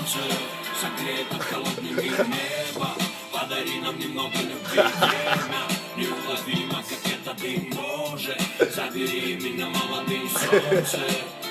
солнце согреет от холодный мир неба. Подари нам немного любви, время неуловимо, как это дым, Боже. Забери меня молодым, солнце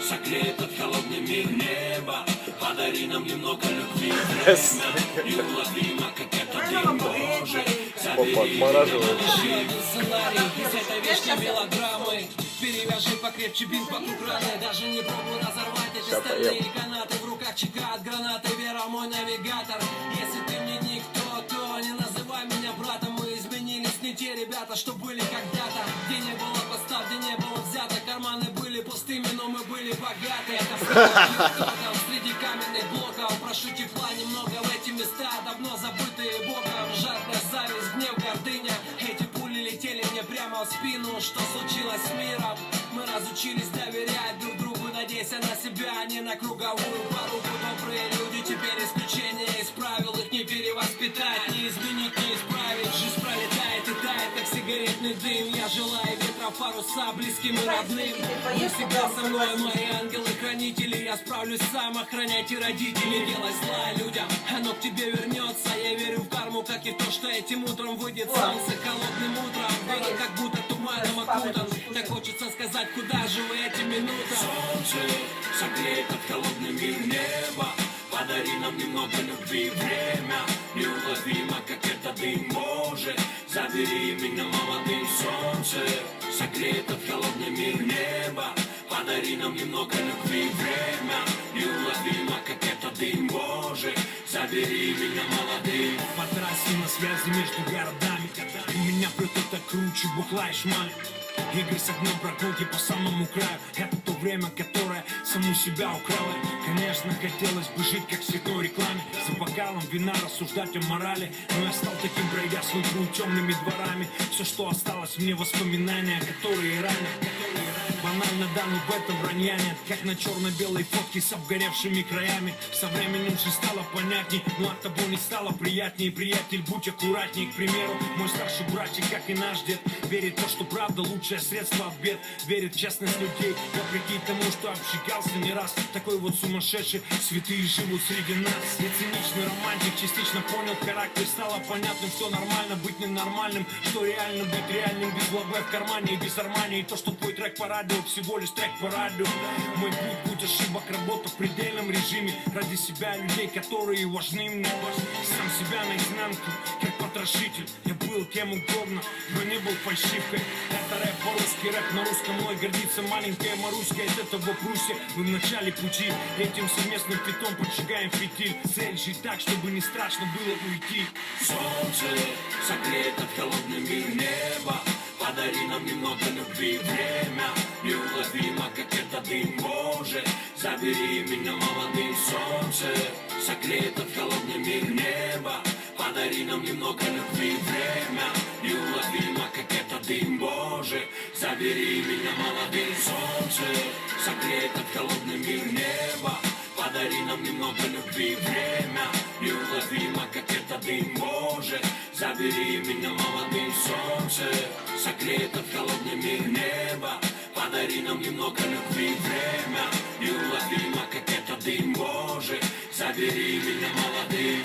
согреет от холодный мир неба. Подари нам немного любви, время неуловимо, как это дым, Боже. Забери меня молодым. Сценарий из этой вечной мелодрамы. Перевяжи покрепче бинт вокруг раны. Даже не пробуй разорвать эти стальные канаты. В руках чека от гранаты, вера мой навигатор. Если ты мне никто, то не называй меня братом. Мы изменились, не те ребята, что были когда-то. Где не было постав, где не было взято. Карманы были пустыми, но мы были богаты. Это в среди каменных блоков. Прошу тепла немного в эти места, давно забытые богом. Жадность, зависть, гнев, гордыня. Эти пули летели мне прямо в спину. Что случилось с миром? Мы разучились доверять друг другу, надейся на себя, а не на круговую поруку. Добрые люди теперь исключение из правил, их не перевоспитать, не изменить, не исправить. Жизнь пролетает и тает, как сигаретный дым. Я желаю ветра паруса близким и родным. Вы всегда со мной, мои ангелы-хранители. Я справлюсь сам, охраняйте родителей. Делай зла людям, оно к тебе вернется. Я верю в карму, как и в то, что этим утром выйдет солнце. Холодным утром, город как будто туманом окутан. Так хочется сказать, куда же вы эти минуты? Солнце согреет от холодный мир неба. Подари нам немного любви, время неуловимо, как это дым, Боже. Забери меня молодым, солнце согреет от холодный мир неба. Подари нам немного любви, время неуловимо, как это дым, Боже. Забери меня молодым. По трассе на связи между городами. У меня прет это круче бухла и шмаль. Игры с огнем, прогулки по самому краю. Это то время, которое саму себя украло. Конечно, хотелось бы жить, как в цветной рекламе. За бокалом вина рассуждать о морали. Но я стал таким, пройдя свой путь темными дворами. Все, что осталось мне, воспоминания, которые ранят. Банально данный в этом вранья нет. Как на черно-белой фотке с обгоревшими краями. Со временем все стало понятней, но от того не стало приятней. Приятель, будь аккуратней, к примеру. Мой старший братик, как и наш дед, верит в то, что правда лучшее средство от бед. Верит в честность людей, вопреки тому, что обжигался не раз. Такой вот сумасшедший, святые живут среди нас. Я циничный романтик, частично понял характер. Стало понятным, что нормально быть ненормальным, что реально быть реальным без лобы в кармане и без армани. И то, что твой трек по радио всего лишь трек по радио. Мой путь ошибок, работа в предельном режиме. Ради себя, людей, которые важны мне. Сам себя наизнанку, как потрошитель. Я был кем угодно, но не был фальшивкой. Это рэп по-русски, рэп на русском. Мной гордится маленькая Маруська из этого Брусья. Мы в начале пути, этим совместным фитом поджигаем фитиль. Цель жить так, чтобы не страшно было уйти. Солнце согреет от холодный мир неба. Подари нам немного любви, время неуловимо, как это дым, Боже. Забери меня молодым, солнце согреет от холодный мир неба. Подари нам немного любви, время неуловимо, как это дым, Боже. Забери меня молодым, солнце согреет от холодный мир неба. Подари нам немного любви, время неуловимо, как это дым, Боже. Забери меня молодым, солнце согреет от холодный мир неба. Подари нам немного любви, время неуловимо, как это дым, Боже. Забери меня молодым.